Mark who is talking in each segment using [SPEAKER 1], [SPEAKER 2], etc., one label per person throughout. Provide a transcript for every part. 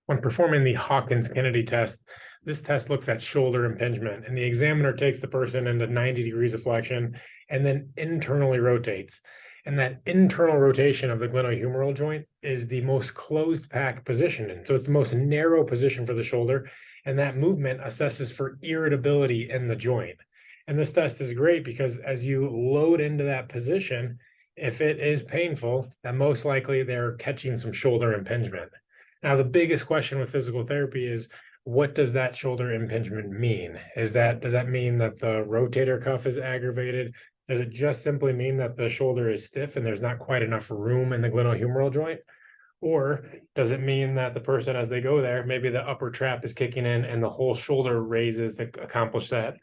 [SPEAKER 1] When performing the Hawkins-Kennedy test, this test looks at shoulder impingement, and the examiner takes the person into 90 degrees of flexion and then internally rotates. And that internal rotation of the glenohumeral joint is the most closed pack position. And so it's the most narrow position for the shoulder. And that movement assesses for irritability in the joint. And this test is great because as you load into that position, if it is painful, then most likely they're catching some shoulder impingement. Now, the biggest question with physical therapy is, what does that shoulder impingement mean? Does that mean that the rotator cuff is aggravated? Does it just simply mean that the shoulder is stiff and there's not quite enough room in the glenohumeral joint? Or does it mean that the person, as they go there, maybe the upper trap is kicking in and the whole shoulder raises to accomplish that?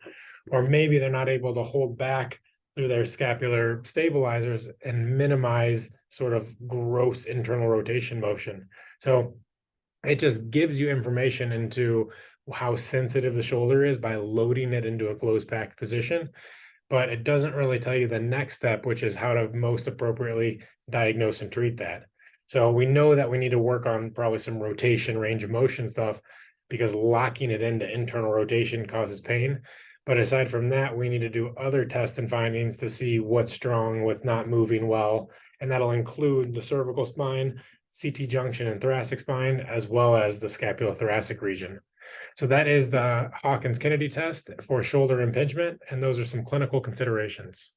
[SPEAKER 1] Or maybe they're not able to hold back through their scapular stabilizers and minimize sort of gross internal rotation motion. So it just gives you information into how sensitive the shoulder is by loading it into a closed packed position. But it doesn't really tell you the next step, which is how to most appropriately diagnose and treat that. So we know that we need to work on probably some rotation, range of motion stuff, because locking it into internal rotation causes pain. But aside from that, we need to do other tests and findings to see what's strong, what's not moving well. And that'll include the cervical spine, CT junction and thoracic spine, as well as the scapulothoracic region. So that is the Hawkins-Kennedy test for shoulder impingement, and those are some clinical considerations.